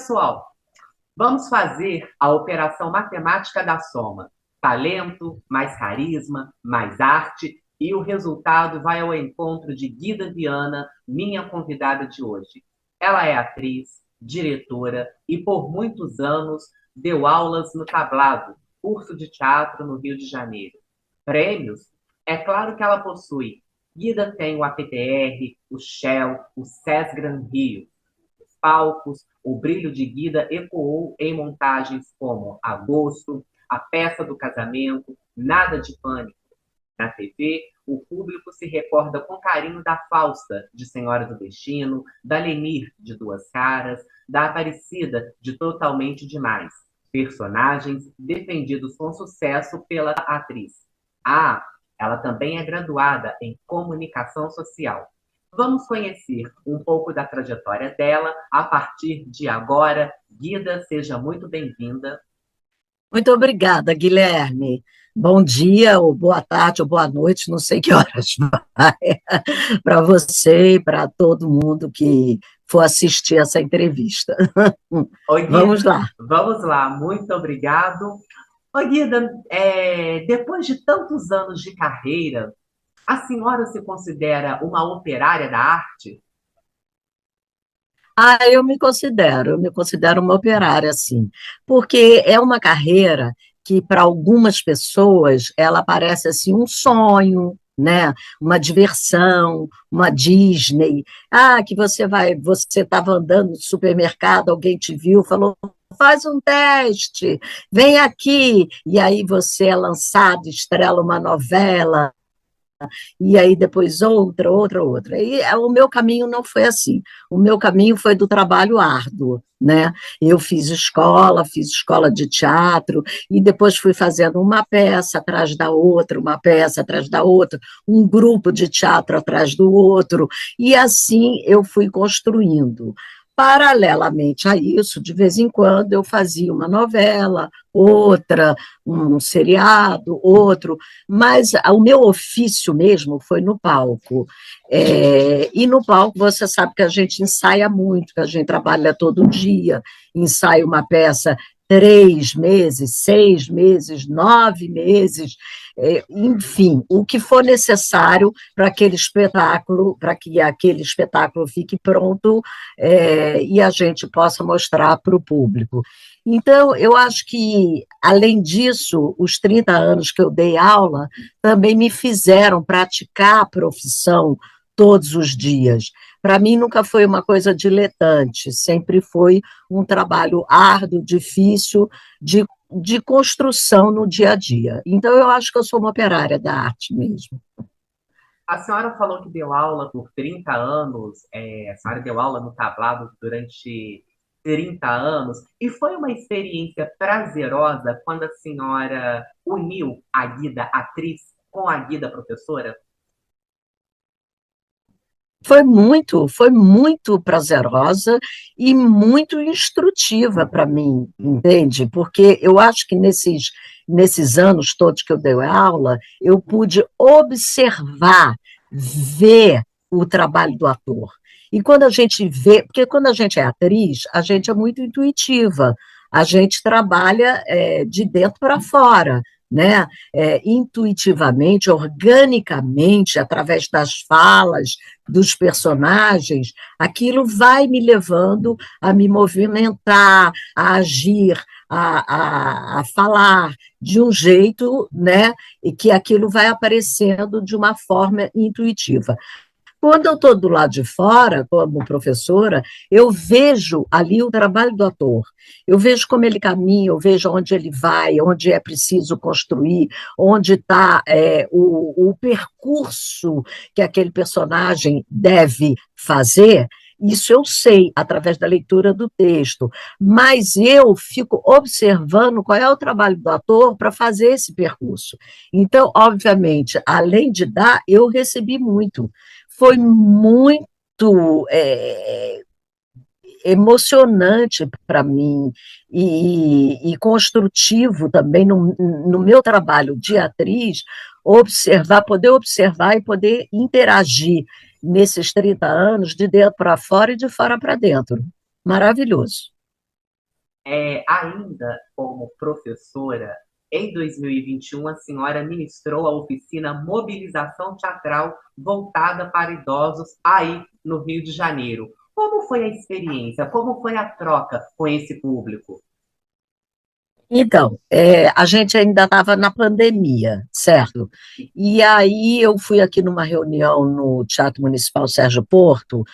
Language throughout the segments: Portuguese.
pessoal, vamos fazer a operação matemática da soma. Talento, mais carisma, mais arte, e o resultado vai ao encontro de Guida Viana, minha convidada de hoje. Ela é atriz, diretora e por muitos anos deu aulas no Tablado, curso de teatro no Rio de Janeiro. Prêmios? É claro que ela possui. Guida tem o APTR, o Shell, o SESGRAN Rio. Palcos, o brilho de Guida ecoou em montagens como Agosto, A Peça do Casamento, Nada de Pânico. Na TV, o público se recorda com carinho da Fausta, de Senhora do Destino, da Lenir, de Duas Caras, da Aparecida, de Totalmente Demais. Personagens defendidos com sucesso pela atriz. Ah, ela também é graduada em comunicação social. Vamos conhecer um pouco da trajetória dela a partir de agora. Guida, seja muito bem-vinda. Muito obrigada, Guilherme. Bom dia, ou boa tarde, ou boa noite, não sei que horas vai, para você e para todo mundo que for assistir essa entrevista. Oi, Vamos Guida, lá. vamos lá, muito obrigado. Oi, Guida, depois de tantos anos de carreira, a senhora se considera uma operária da arte? Eu me considero uma operária, sim, porque é uma carreira que, para algumas pessoas, ela parece assim um sonho, né? Uma diversão, uma Disney. Ah, que você estava andando no supermercado, alguém te viu, falou, faz um teste, vem aqui, e aí você é lançado, estrela uma novela, e aí depois outra. E o meu caminho não foi assim. O meu caminho foi do trabalho árduo, né? Eu fiz escola de teatro, e depois fui fazendo uma peça atrás da outra, uma peça atrás da outra, um grupo de teatro atrás do outro, e assim eu fui construindo. Paralelamente a isso, de vez em quando eu fazia uma novela, outra, um seriado, outro, mas o meu ofício mesmo foi no palco. E no palco você sabe que a gente ensaia muito, que a gente trabalha todo dia, ensaia uma peça 3 meses, 6 meses, 9 meses, enfim, o que for necessário para que aquele espetáculo fique pronto, e a gente possa mostrar para o público. Então, eu acho que, além disso, os 30 anos que eu dei aula também me fizeram praticar a profissão todos os dias. Para mim, nunca foi uma coisa diletante, sempre foi um trabalho árduo, difícil, de construção no dia a dia. Então, eu acho que eu sou uma operária da arte mesmo. A senhora falou que deu aula por 30 anos, a senhora deu aula no tablado durante 30 anos, e foi uma experiência prazerosa quando a senhora uniu a Guida atriz com a Guida professora? Foi muito prazerosa e muito instrutiva para mim, entende? Porque eu acho que nesses anos todos que eu dei aula, eu pude observar, ver o trabalho do ator. E quando a gente vê, porque quando a gente é atriz, a gente é muito intuitiva, a gente trabalha de dentro para fora, né? Intuitivamente, organicamente, através das falas, dos personagens, aquilo vai me levando a me movimentar, a agir, a falar de um jeito, né, e que aquilo vai aparecendo de uma forma intuitiva. Quando eu estou do lado de fora, como professora, eu vejo ali o trabalho do ator, eu vejo como ele caminha, eu vejo onde ele vai, onde é preciso construir, onde está o percurso que aquele personagem deve fazer. Isso eu sei através da leitura do texto, mas eu fico observando qual é o trabalho do ator para fazer esse percurso. Então, obviamente, além de dar, eu recebi muito. Foi muito emocionante para mim e construtivo também no meu trabalho de atriz, poder observar e poder interagir nesses 30 anos de dentro para fora e de fora para dentro. Maravilhoso. Ainda como professora, em 2021, a senhora ministrou a oficina Mobilização Teatral voltada para idosos aí no Rio de Janeiro. Como foi a experiência? Como foi a troca com esse público? Então, a gente ainda estava na pandemia, certo? E aí eu fui aqui numa reunião no Teatro Municipal Sérgio Porto,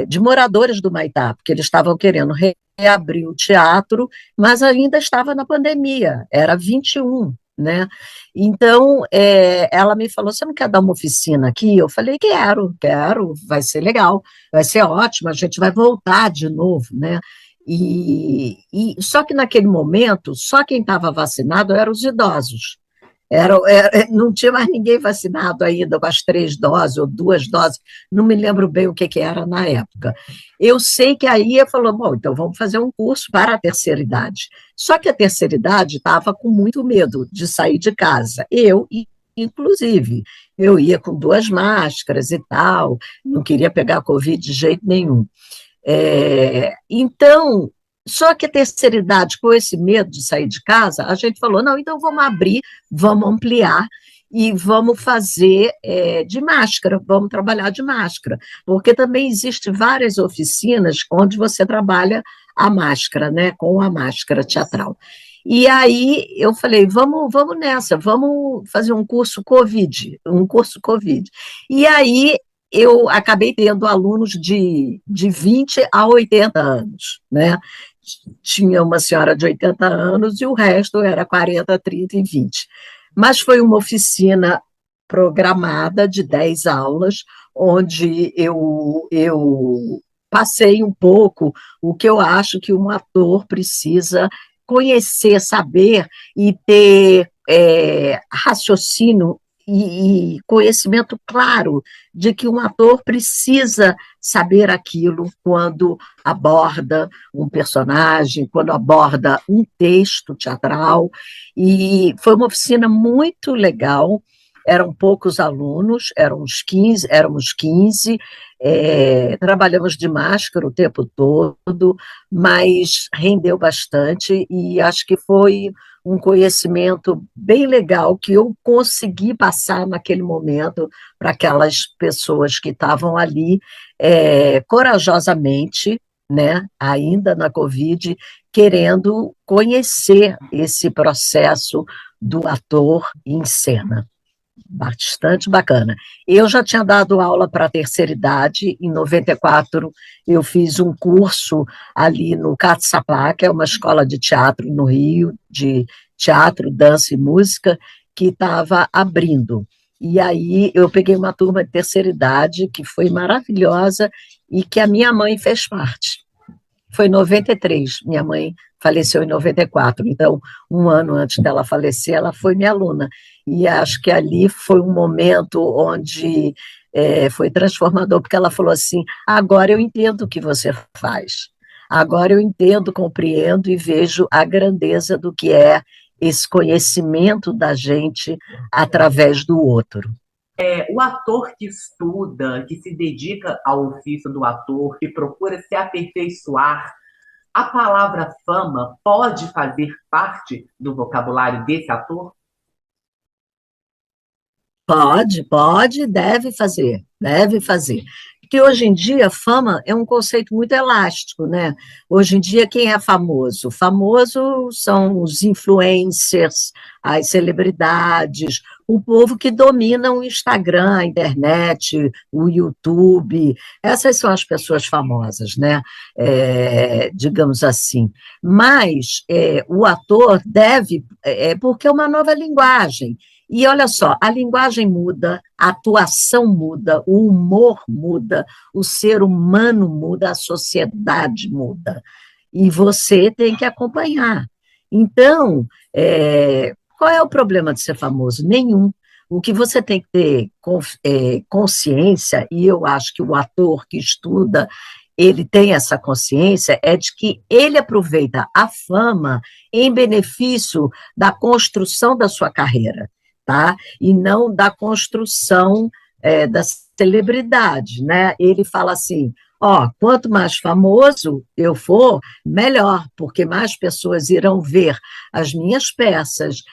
de moradores do Maitá, porque eles estavam querendo reabrir o teatro, mas ainda estava na pandemia, era 21, né? Então, ela me falou, você não quer dar uma oficina aqui? Eu falei, quero, vai ser legal, vai ser ótimo, a gente vai voltar de novo, né? Só que naquele momento, só quem estava vacinado eram os idosos. Não tinha mais ninguém vacinado ainda com as 3 doses ou 2 doses, não me lembro bem o que era na época. Eu sei que aí ele falou, bom, então vamos fazer um curso para a terceira idade. Só que a terceira idade estava com muito medo de sair de casa. Inclusive, eu ia com 2 máscaras e tal, não queria pegar Covid de jeito nenhum. Então, só que a terceira idade, com esse medo de sair de casa, a gente falou, não, então vamos abrir, vamos ampliar e vamos fazer de máscara, vamos trabalhar de máscara, porque também existem várias oficinas onde você trabalha a máscara, né, com a máscara teatral. E aí eu falei, vamos nessa, vamos fazer um curso Covid, um curso Covid. E aí eu acabei tendo alunos de 20 a 80 anos, né? Tinha uma senhora de 80 anos e o resto era 40, 30 e 20. Mas foi uma oficina programada de 10 aulas, onde eu passei um pouco o que eu acho que um ator precisa conhecer, saber e ter raciocínio e conhecimento claro de que um ator precisa saber aquilo quando aborda um personagem, quando aborda um texto teatral. E foi uma oficina muito legal. Eram poucos alunos, éramos 15, trabalhamos de máscara o tempo todo, mas rendeu bastante e acho que foi um conhecimento bem legal que eu consegui passar naquele momento para aquelas pessoas que estavam ali corajosamente, né, ainda na Covid, querendo conhecer esse processo do ator em cena. Bastante bacana. Eu já tinha dado aula para a terceira idade, em 94 eu fiz um curso ali no Catsapá, que é uma escola de teatro no Rio, de teatro, dança e música, que estava abrindo. E aí eu peguei uma turma de terceira idade, que foi maravilhosa, e que a minha mãe fez parte. Foi em 93, minha mãe faleceu em 94, então, um ano antes dela falecer, ela foi minha aluna. E acho que ali foi um momento onde foi transformador, porque ela falou assim: agora eu entendo o que você faz, agora eu entendo, compreendo e vejo a grandeza do que é esse conhecimento da gente através do outro. O ator que estuda, que se dedica ao ofício do ator, que procura se aperfeiçoar, a palavra fama pode fazer parte do vocabulário desse ator? Pode, deve fazer, deve fazer. Porque hoje em dia, fama é um conceito muito elástico, né? Hoje em dia, quem é famoso? Famoso são os influencers, as celebridades, o povo que domina o Instagram, a internet, o YouTube. Essas são as pessoas famosas, né? Digamos assim. Mas o ator deve, porque é uma nova linguagem. E olha só, a linguagem muda, a atuação muda, o humor muda, o ser humano muda, a sociedade muda. E você tem que acompanhar. Então, qual é o problema de ser famoso? Nenhum. O que você tem que ter consciência, e eu acho que o ator que estuda, ele tem essa consciência, é de que ele aproveita a fama em benefício da construção da sua carreira, tá? E não da construção da celebridade, né? Ele fala assim: Ó, quanto mais famoso eu for, melhor, porque mais pessoas irão ver as minhas peças,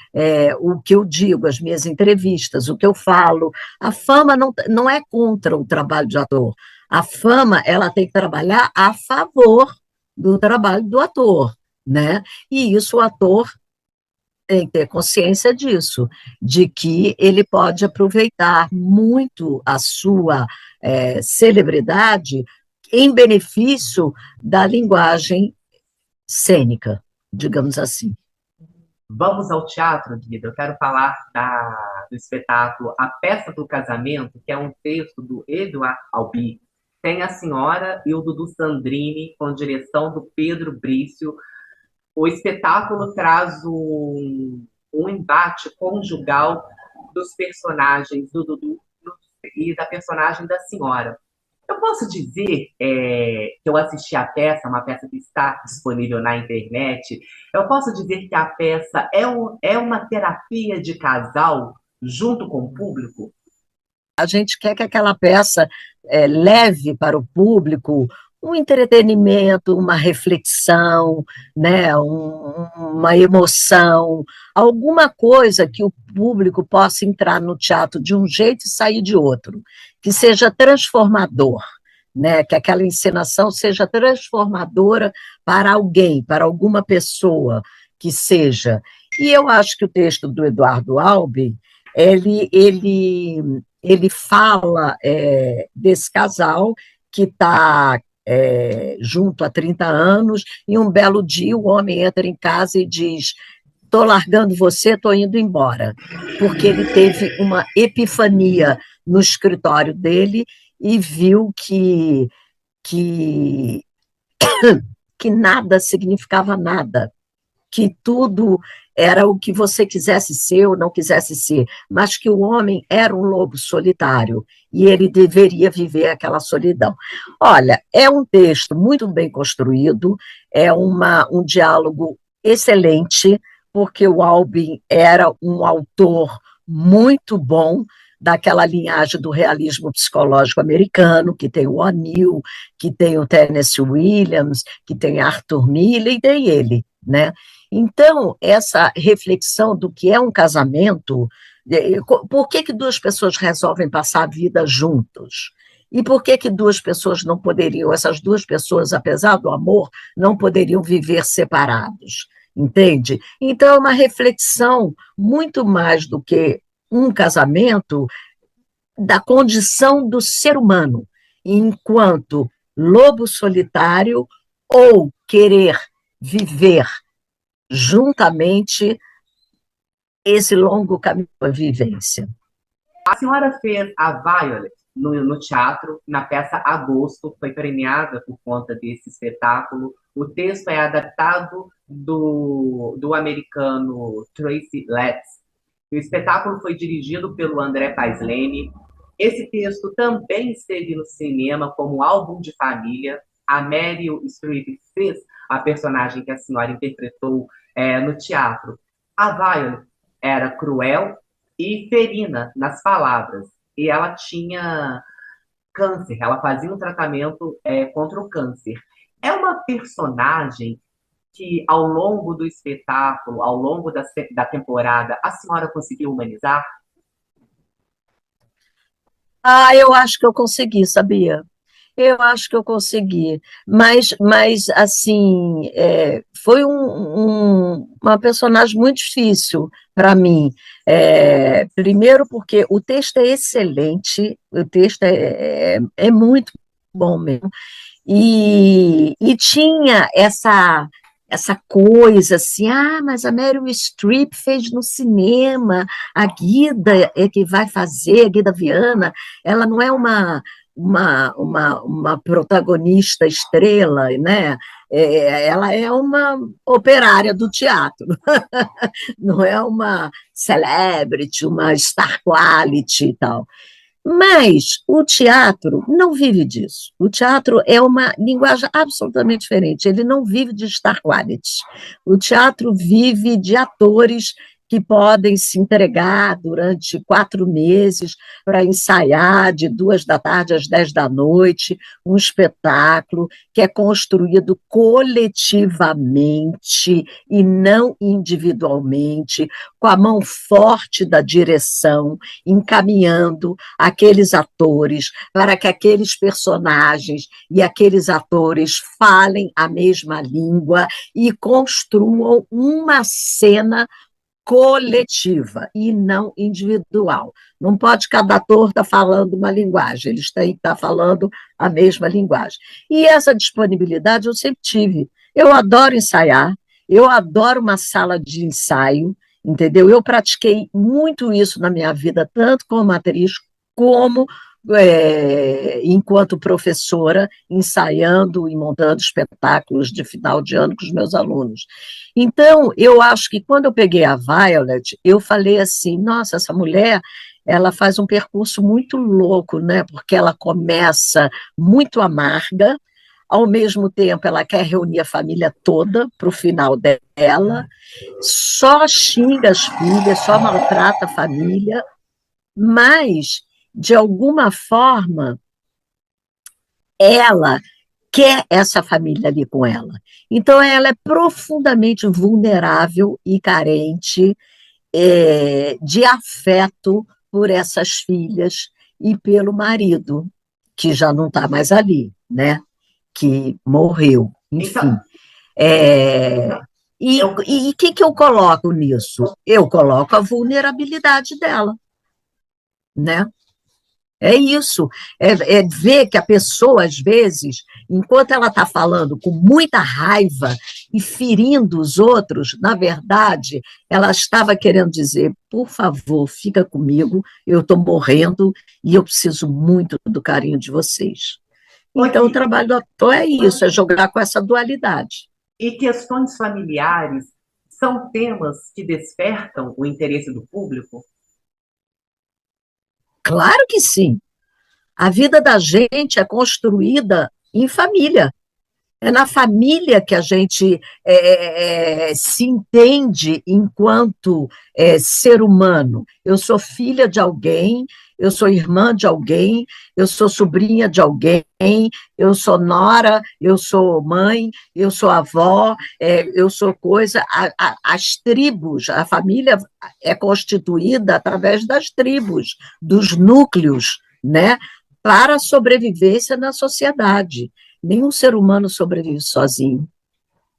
o que eu digo, as minhas entrevistas, o que eu falo. A fama não é contra o trabalho de ator. A fama, ela tem que trabalhar a favor do trabalho do ator, né? E isso o ator tem que ter consciência disso, de que ele pode aproveitar muito a sua celebridade em benefício da linguagem cênica, digamos assim. Vamos ao teatro, Guida. Eu quero falar do espetáculo A Peça do Casamento, que é um texto do Edouard Albi. Tem a senhora e o Dudu Sandrini, com direção do Pedro Brício. O espetáculo traz um embate conjugal dos personagens do Dudu e da personagem da senhora. Eu posso dizer que eu assisti a peça, uma peça que está disponível na internet. Eu posso dizer que a peça é uma terapia de casal junto com o público? A gente quer que aquela peça leve para o público um entretenimento, uma reflexão, né, uma emoção, alguma coisa que o público possa entrar no teatro de um jeito e sair de outro, que seja transformador, né, que aquela encenação seja transformadora para alguém, para alguma pessoa que seja. E eu acho que o texto do Eduardo Albi, ele fala desse casal que está junto há 30 anos, e um belo dia o homem entra em casa e diz: estou largando você, estou indo embora, porque ele teve uma epifania no escritório dele e viu que, que nada significava nada, que tudo era o que você quisesse ser ou não quisesse ser, mas que o homem era um lobo solitário e ele deveria viver aquela solidão. Olha, é um texto muito bem construído, é um diálogo excelente, porque o Albin era um autor muito bom, daquela linhagem do realismo psicológico americano, que tem o O'Neill, que tem o Tennessee Williams, que tem Arthur Miller, e tem ele, né? Então, essa reflexão do que é um casamento, por que duas pessoas resolvem passar a vida juntos? E por que duas pessoas não poderiam, essas duas pessoas, apesar do amor, não poderiam viver separados? Entende? Então, é uma reflexão muito mais do que um casamento, da condição do ser humano, enquanto lobo solitário ou querer viver juntamente esse longo caminho da vivência. A senhora fez a Violet no teatro, na peça Agosto, foi premiada por conta desse espetáculo. O texto é adaptado do americano Tracy Letts. O espetáculo foi dirigido pelo André Paislene. Esse texto também esteve no cinema como álbum de família. A Meryl Streep fez a personagem que a senhora interpretou no teatro. A Violet era cruel e ferina nas palavras. E ela tinha câncer, ela fazia um tratamento contra o câncer. É uma personagem que, ao longo do espetáculo, ao longo da temporada, a senhora conseguiu humanizar? Ah, eu acho que eu consegui, sabia? Eu acho que eu consegui, mas assim, foi uma personagem muito difícil para mim. Primeiro porque o texto é excelente, o texto é muito bom mesmo, e tinha essa coisa assim, mas a Meryl Streep fez no cinema, a Guida é que vai fazer, a Guida Viana, ela não é uma protagonista estrela, né? Ela é uma operária do teatro, não é uma celebrity, uma star quality e tal. Mas o teatro não vive disso. O teatro é uma linguagem absolutamente diferente. Ele não vive de star quality. O teatro vive de atores que podem se entregar durante 4 meses para ensaiar de 2 da tarde às 10 da noite, um espetáculo que é construído coletivamente e não individualmente, com a mão forte da direção, encaminhando aqueles atores para que aqueles personagens e aqueles atores falem a mesma língua e construam uma cena coletiva e não individual. Não pode cada ator estar falando uma linguagem, eles têm que estar falando a mesma linguagem. E essa disponibilidade eu sempre tive. Eu adoro ensaiar, eu adoro uma sala de ensaio, entendeu? Eu pratiquei muito isso na minha vida, tanto como atriz, como enquanto professora, ensaiando e montando espetáculos de final de ano com os meus alunos. Então, eu acho que quando eu peguei a Violet, eu falei assim, nossa, essa mulher, ela faz um percurso muito louco, né? Porque ela começa muito amarga, ao mesmo tempo ela quer reunir a família toda para o final dela, só xinga as filhas, só maltrata a família, mas, de alguma forma, ela quer essa família ali com ela. Então, ela é profundamente vulnerável e carente de afeto por essas filhas e pelo marido, que já não está mais ali, né? Que morreu, enfim. Então, E eu, o que eu coloco nisso? Eu coloco a vulnerabilidade dela, né? É isso, é ver que a pessoa, às vezes, enquanto ela está falando com muita raiva e ferindo os outros, na verdade, ela estava querendo dizer, por favor, fica comigo, eu estou morrendo e eu preciso muito do carinho de vocês. Então, o trabalho do ator é isso, é jogar com essa dualidade. e questões familiares são temas que despertam o interesse do público? Claro que sim. A vida da gente é construída em família. É na família que a gente se entende enquanto ser humano. Eu sou filha de alguém, eu sou irmã de alguém, eu sou sobrinha de alguém, eu sou nora, eu sou mãe, eu sou avó, eu sou coisa. As tribos, a família é constituída através das tribos, dos núcleos, né? Para a sobrevivência na sociedade. Nenhum ser humano sobrevive sozinho,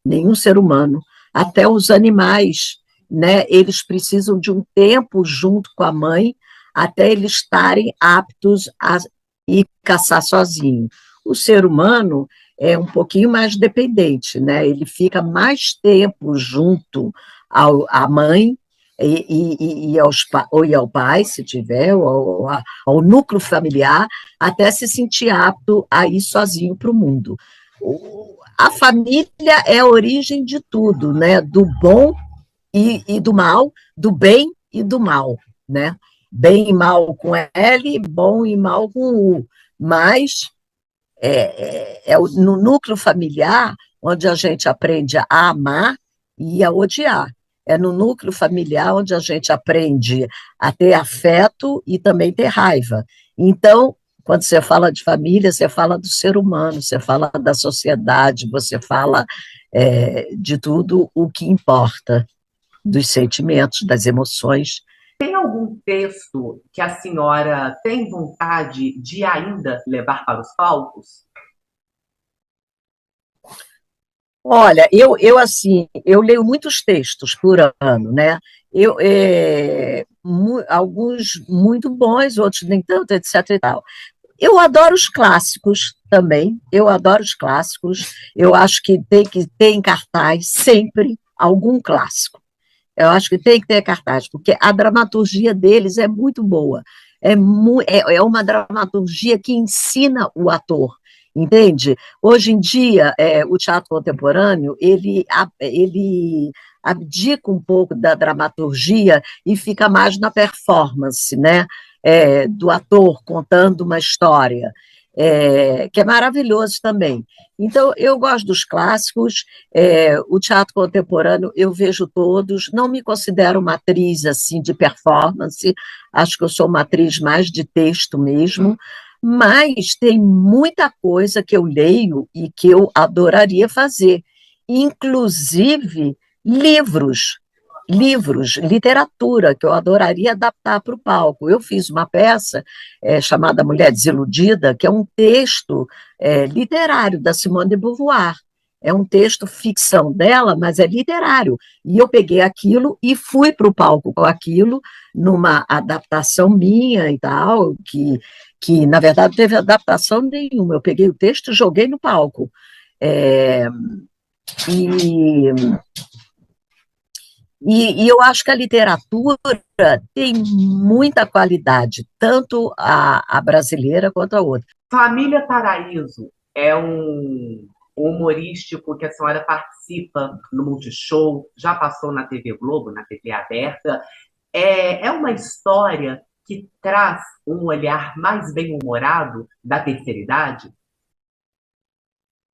nenhum ser humano. Até os animais, né? Eles precisam de um tempo junto com a mãe até eles estarem aptos a ir caçar sozinho. O ser humano é um pouquinho mais dependente, né? Ele fica mais tempo junto à mãe ou ao pai, se tiver, ou ao núcleo familiar, até se sentir apto a ir sozinho para o mundo. A família é a origem de tudo, né? Do bom e do mal, do bem e do mal, né? Bem e mal com L, bom e mal com U. Mas no núcleo familiar onde a gente aprende a amar e a odiar. É no núcleo familiar onde a gente aprende a ter afeto e também ter raiva. Então, quando você fala de família, você fala do ser humano, você fala da sociedade, você fala de tudo o que importa, dos sentimentos, das emoções. Tem algum texto que a senhora tem vontade de ainda levar para os palcos? Olha, assim, eu leio muitos textos por ano, né? Alguns muito bons, outros nem tanto, etc. e tal. Eu adoro os clássicos também, eu adoro os clássicos, eu acho que tem que ter em cartaz sempre algum clássico. Eu acho que tem que ter cartaz, porque a dramaturgia deles é muito boa. É uma dramaturgia que ensina o ator, entende? Hoje em dia, o teatro contemporâneo, ele abdica um pouco da dramaturgia e fica mais na performance, né? Do ator contando uma história. que é maravilhoso também. Então, eu gosto dos clássicos, o teatro contemporâneo eu vejo todos, não me considero uma atriz assim de performance, acho que eu sou uma atriz mais de texto mesmo, mas tem muita coisa que eu leio e que eu adoraria fazer, inclusive livros, literatura, que eu adoraria adaptar para o palco. Eu fiz uma peça chamada Mulher Desiludida, que é um texto literário da Simone de Beauvoir. É um texto ficção dela, mas é literário. E eu peguei aquilo e fui para o palco com aquilo, numa adaptação minha e tal, que na verdade não teve adaptação nenhuma. Eu peguei o texto e joguei no palco. É, e e eu acho que a literatura tem muita qualidade, tanto a brasileira quanto a outra. Família Paraíso é um humorístico que a senhora participa no Multishow, já passou na TV Globo, na TV aberta. É uma história que traz um olhar mais bem-humorado da terceira idade?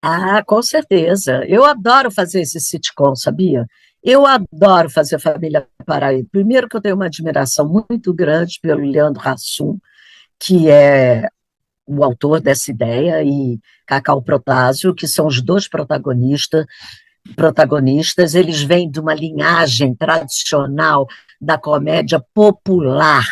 Ah, com certeza. Eu adoro fazer esse sitcom, sabia? Eu adoro fazer Família Paraíso. Primeiro que eu tenho uma admiração muito grande pelo Leandro Hassum, que é o autor dessa ideia, e Cacau Protásio, que são os dois protagonistas, eles vêm de uma linhagem tradicional da comédia popular,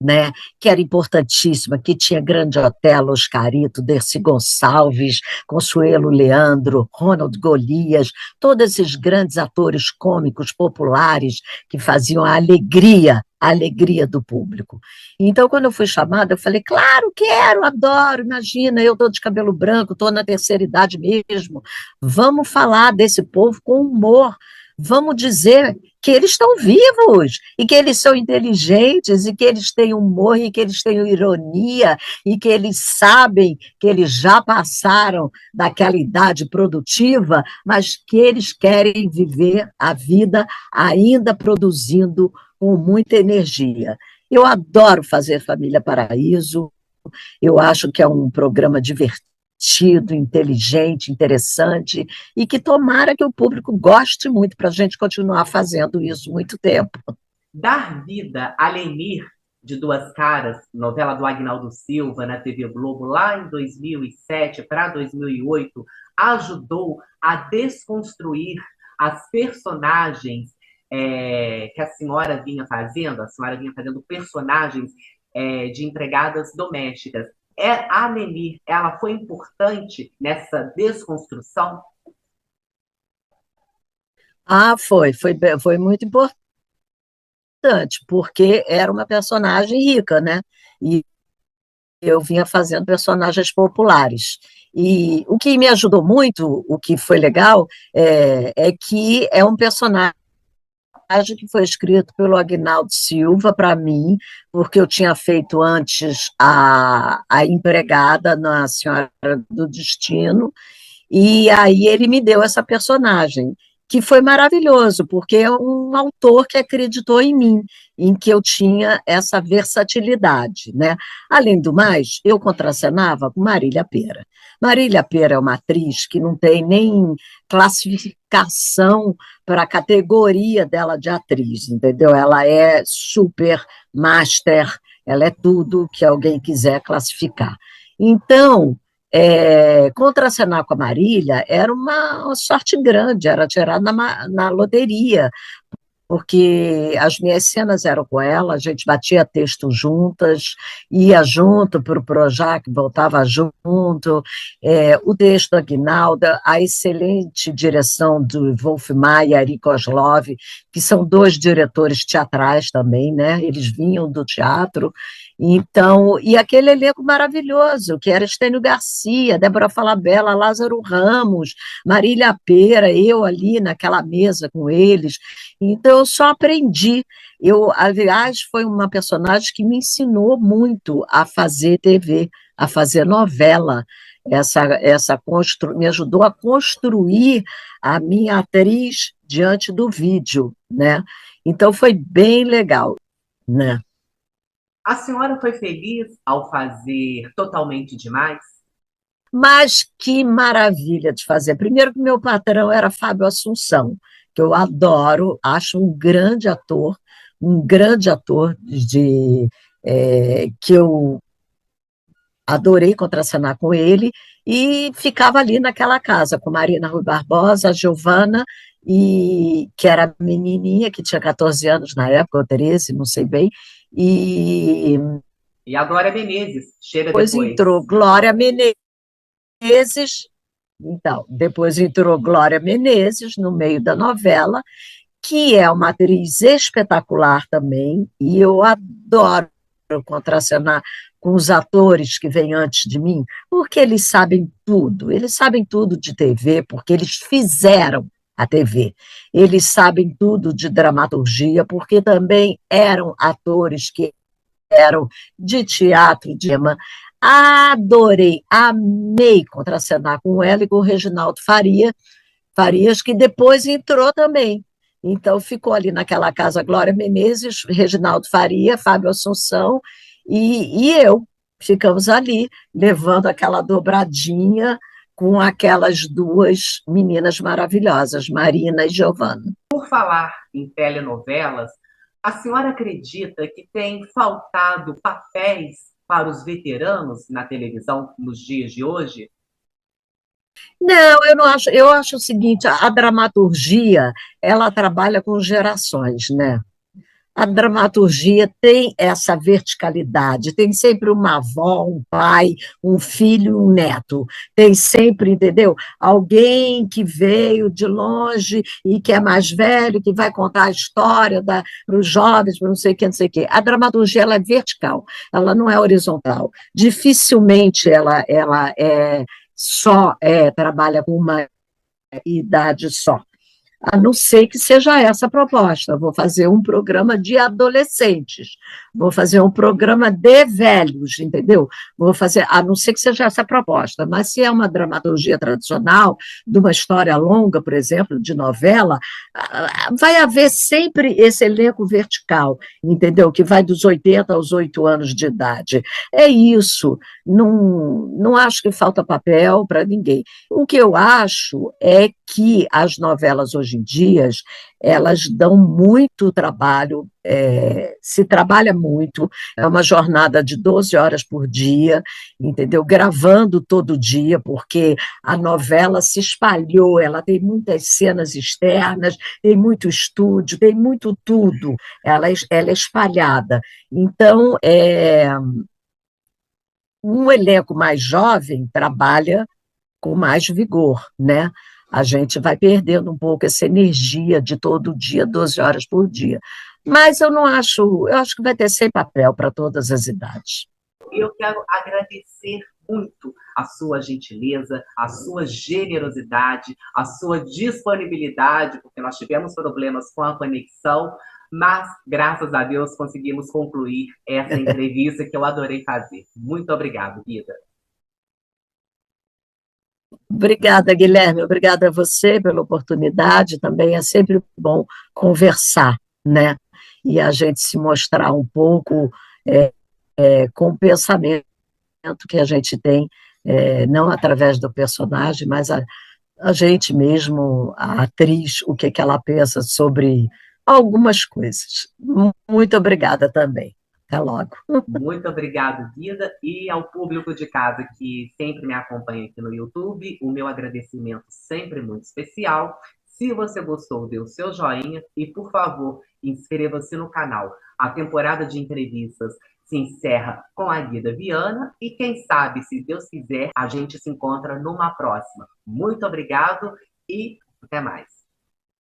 né, que era importantíssima, que tinha Grande Otelo, Oscarito, Dercy Gonçalves, Consuelo Leandro, Ronald Golias, todos esses grandes atores cômicos populares que faziam a alegria do público. Então, quando eu fui chamada, eu falei, claro, quero, adoro, imagina, eu estou de cabelo branco, estou na terceira idade mesmo, vamos falar desse povo com humor, vamos dizer que eles estão vivos e que eles são inteligentes e que eles têm humor e que eles têm ironia e que eles sabem que eles já passaram daquela idade produtiva, mas que eles querem viver a vida ainda produzindo com muita energia. Eu adoro fazer Família Paraíso, eu acho que é um programa divertido, inteligente, interessante, e que tomara que o público goste muito para a gente continuar fazendo isso muito tempo. Dar vida a Lenir, de Duas Caras, novela do Agnaldo Silva na TV Globo, lá em 2007 para 2008, ajudou a desconstruir as personagens que a senhora vinha fazendo personagens de empregadas domésticas. A Lenir, ela foi importante nessa desconstrução? Ah, foi muito importante, porque era uma personagem rica, né? E eu vinha fazendo personagens populares. E o que me ajudou muito, o que foi legal, é que é um personagem que foi escrito pelo Agnaldo Silva para mim, porque eu tinha feito antes a empregada na Senhora do Destino, e aí ele me deu essa personagem, que foi maravilhoso, porque é um autor que acreditou em mim, em que eu tinha essa versatilidade, né? Além do mais, eu contracenava com Marília Pêra. Marília Pêra é uma atriz que não tem nem classificação para a categoria dela de atriz, entendeu? Ela é super master, ela é tudo que alguém quiser classificar. Então, contracenar com a Marília era uma sorte grande, era tirar na loteria, porque as minhas cenas eram com ela, a gente batia texto juntas, ia junto para o Projac, voltava junto, o texto da Aguinalda, a excelente direção do Wolf Maia e Ari Kozlov, que são dois diretores teatrais também, né? Eles vinham do teatro, então, e aquele elenco maravilhoso, que era Estênio Garcia, Débora Falabella, Lázaro Ramos, Marília Pêra, eu ali naquela mesa com eles, então, eu só aprendi. Eu, aliás, foi uma personagem que me ensinou muito a fazer TV, a fazer novela. Me ajudou a construir a minha atriz diante do vídeo, né? Então, foi bem legal, né? A senhora foi feliz ao fazer Totalmente Demais? Mas que maravilha de fazer. Primeiro que meu patrão era Fábio Assunção, que eu adoro, acho um grande ator que eu adorei contracenar com ele, e ficava ali naquela casa com Marina Rui Barbosa, a Giovana, que era menininha, que tinha 14 anos na época, ou 13, não sei bem, e E a Glória Menezes chega depois depois. entrou Glória Menezes, então, depois entrou Glória Menezes no meio da novela, que é uma atriz espetacular também, e eu adoro contracenar com os atores que vêm antes de mim, porque eles sabem tudo de TV, porque eles fizeram a TV, eles sabem tudo de dramaturgia, porque também eram atores que eram de teatro, de cinema. Adorei, amei contracenar com ela e com o Reginaldo Farias, que depois entrou também. Então, ficou ali naquela casa Glória Menezes, Reginaldo Faria, Fábio Assunção e eu. Ficamos ali, levando aquela dobradinha com aquelas duas meninas maravilhosas, Marina e Giovana. Por falar em telenovelas, a senhora acredita que tem faltado papéis para os veteranos na televisão nos dias de hoje? Não, eu não acho. Eu acho o seguinte: a dramaturgia, ela trabalha com gerações, né? A dramaturgia tem essa verticalidade, tem sempre uma avó, um pai, um filho e um neto. Tem sempre, entendeu? Alguém que veio de longe e que é mais velho, que vai contar a história para os jovens, para não sei o que, não sei o que. A dramaturgia ela é vertical, ela não é horizontal. Dificilmente ela trabalha com uma idade só. A não ser que seja essa a proposta. Vou fazer um programa de adolescentes, vou fazer um programa de velhos, entendeu? Vou fazer, a não ser que seja essa a proposta, mas se é uma dramaturgia tradicional, de uma história longa, por exemplo, de novela, vai haver sempre esse elenco vertical, entendeu? Que vai dos 80 aos 8 anos de idade. É isso, não acho que falta papel para ninguém. O que eu acho é que as novelas hoje em dia, elas dão muito trabalho, se trabalha muito, é uma jornada de 12 horas por dia, entendeu? Gravando todo dia, porque a novela se espalhou, ela tem muitas cenas externas, tem muito estúdio, tem muito tudo, ela é espalhada. Então, um elenco mais jovem trabalha com mais vigor, né? A gente vai perdendo um pouco essa energia de todo dia, 12 horas por dia. Mas eu acho que vai ter sempre papel para todas as idades. Eu quero agradecer muito a sua gentileza, a sua generosidade, a sua disponibilidade, porque nós tivemos problemas com a conexão, mas graças a Deus conseguimos concluir essa entrevista que eu adorei fazer. Muito obrigado, Guida. Obrigada, Guilherme, obrigada a você pela oportunidade, também é sempre bom conversar, né? E a gente se mostrar um pouco com o pensamento que a gente tem, não através do personagem, mas a gente mesmo, a atriz, o que, que ela pensa sobre algumas coisas. Muito obrigada também. Até logo. Muito obrigado, Guida, e ao público de casa que sempre me acompanha aqui no YouTube, o meu agradecimento sempre muito especial. Se você gostou, dê o seu joinha e, por favor, inscreva-se no canal. A temporada de entrevistas se encerra com a Guida Viana e, quem sabe, se Deus quiser, a gente se encontra numa próxima. Muito obrigado e até mais.